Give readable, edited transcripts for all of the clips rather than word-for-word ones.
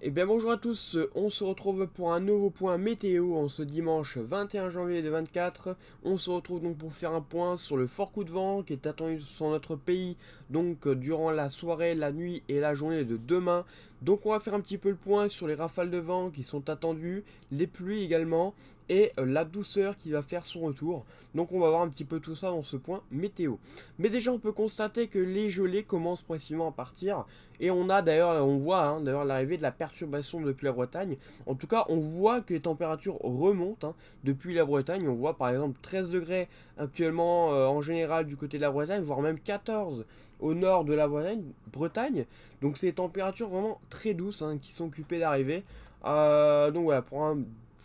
Et bien bonjour à tous, on se retrouve pour un nouveau point météo en ce dimanche 21 janvier 2024. On se retrouve donc pour faire un point sur le fort coup de vent qui est attendu sur notre pays donc durant la soirée, la nuit et la journée de demain. Donc on va faire un petit peu le point sur les rafales de vent qui sont attendues, les pluies également et la douceur qui va faire son retour. Donc on va voir un petit peu tout ça dans ce point météo. Mais déjà on peut constater que les gelées commencent progressivement à partir. Et on a d'ailleurs, on voit d'ailleurs l'arrivée de la perturbation depuis la Bretagne. En tout cas, on voit que les températures remontent depuis la Bretagne. On voit par exemple 13 degrés actuellement en général du côté de la Bretagne, voire même 14 au nord de la Bretagne. Donc c'est des températures vraiment très douces qui sont occupées d'arriver. Donc voilà, pour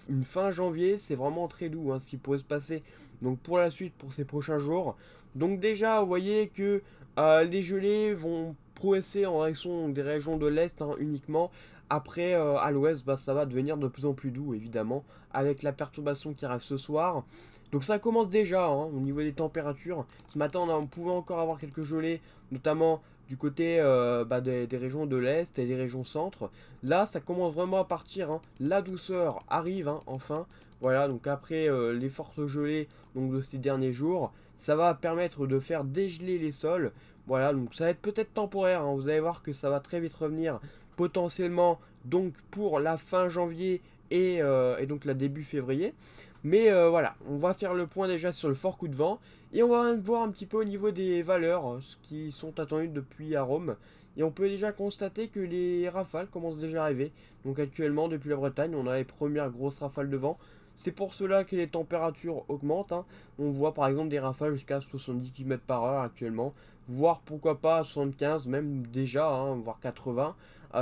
une fin janvier, c'est vraiment très doux ce qui pourrait se passer donc pour la suite, pour ces prochains jours. Donc déjà, vous voyez que les gelées vont progresser en direction des régions de l'Est uniquement. Après, à l'Ouest, ça va devenir de plus en plus doux, évidemment, avec la perturbation qui arrive ce soir. Donc ça commence déjà au niveau des températures. Ce matin, on pouvait encore avoir quelques gelées, notamment du côté des régions de l'Est et des régions centre. Là, ça commence vraiment à partir. La douceur arrive, enfin. Voilà, donc après les fortes gelées de ces derniers jours, ça va permettre de faire dégeler les sols. Voilà, donc ça va être peut-être temporaire, vous allez voir que ça va très vite revenir potentiellement donc pour la fin janvier et donc la début février. Mais voilà, on va faire le point déjà sur le fort coup de vent et on va voir un petit peu au niveau des valeurs, ce qui sont attendues depuis à Rome. Et on peut déjà constater que les rafales commencent déjà à arriver. Donc actuellement, depuis la Bretagne, on a les premières grosses rafales de vent. C'est pour cela que les températures augmentent. On voit par exemple des rafales jusqu'à 70 km par heure actuellement, voire pourquoi pas 75, même déjà, voire 80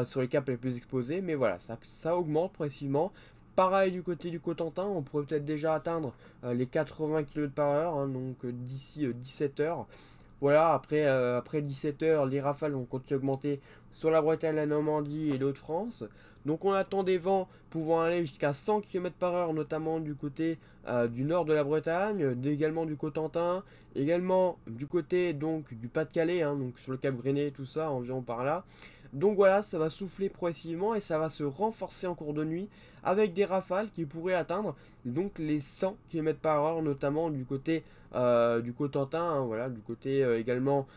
sur les caps les plus exposés. Mais voilà, ça augmente progressivement. Pareil du côté du Cotentin, on pourrait peut-être déjà atteindre les 80 km par heure, donc d'ici 17 heures. Voilà, après 17 heures, les rafales vont continuer à augmenter sur la Bretagne, la Normandie et les Hauts-de-France. Donc on attend des vents pouvant aller jusqu'à 100 km par heure, notamment du côté du nord de la Bretagne, également du Cotentin, également du côté donc du Pas-de-Calais, donc sur le Cap Grenet, tout ça, environ par là. Donc voilà, ça va souffler progressivement et ça va se renforcer en cours de nuit avec des rafales qui pourraient atteindre donc les 100 km par heure, notamment du côté du Cotentin, voilà, du côté également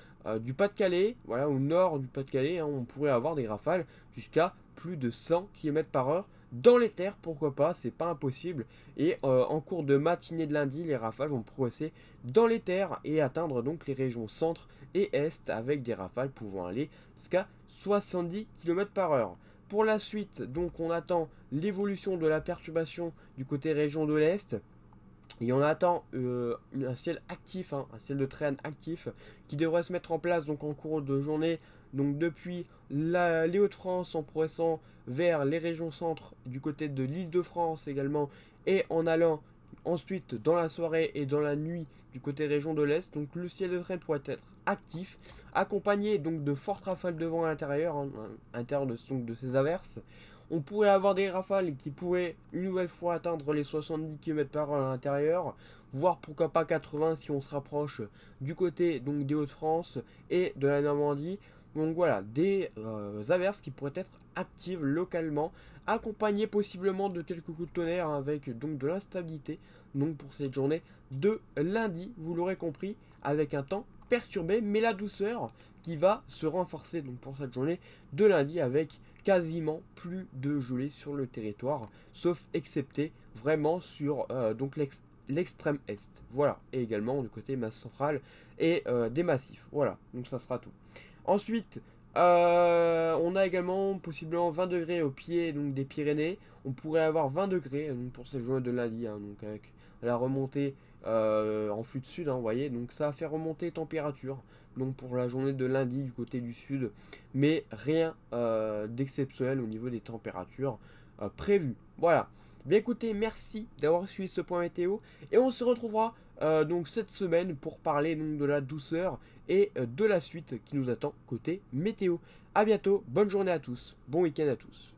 du Pas-de-Calais, voilà, au nord du Pas-de-Calais, on pourrait avoir des rafales jusqu'à plus de 100 km par heure dans les terres, pourquoi pas, c'est pas impossible. Et en cours de matinée de lundi, les rafales vont progresser dans les terres et atteindre donc les régions centre et est avec des rafales pouvant aller jusqu'à 70 km par heure. Pour la suite, donc on attend l'évolution de la perturbation du côté région de l'Est. Et on attend un ciel actif, un ciel de traîne actif qui devrait se mettre en place donc en cours de journée. Donc depuis les Hauts-de-France en progressant vers les régions centre du côté de l'Île-de-France également et en allant ensuite dans la soirée et dans la nuit du côté région de l'Est. Donc le ciel de traîne pourrait être actif, accompagné donc de fortes rafales de vent à l'intérieur, à l'intérieur de ces averses. On pourrait avoir des rafales qui pourraient une nouvelle fois atteindre les 70 km par heure à l'intérieur, voire pourquoi pas 80 si on se rapproche du côté donc des Hauts-de-France et de la Normandie. Donc voilà, des averses qui pourraient être actives localement, accompagnées possiblement de quelques coups de tonnerre avec donc de l'instabilité. Donc pour cette journée de lundi, vous l'aurez compris, avec un temps perturbé, mais la douceur qui va se renforcer donc pour cette journée de lundi avec quasiment plus de gelée sur le territoire, sauf excepté vraiment sur donc l'extrême est. Voilà, et également du côté masse centrale et des massifs. Voilà, donc ça sera tout. Ensuite, on a également possiblement 20 degrés au pied donc, des Pyrénées. On pourrait avoir 20 degrés donc, pour cette journée de lundi, donc avec la remontée en flux de sud, vous voyez. Donc ça va faire remonter les températures donc pour la journée de lundi du côté du sud. Mais rien d'exceptionnel au niveau des températures prévues. Voilà. Bien écoutez, merci d'avoir suivi ce point météo. Et on se retrouvera donc cette semaine pour parler donc, de la douceur et de la suite qui nous attend côté météo. A bientôt, bonne journée à tous, bon week-end à tous.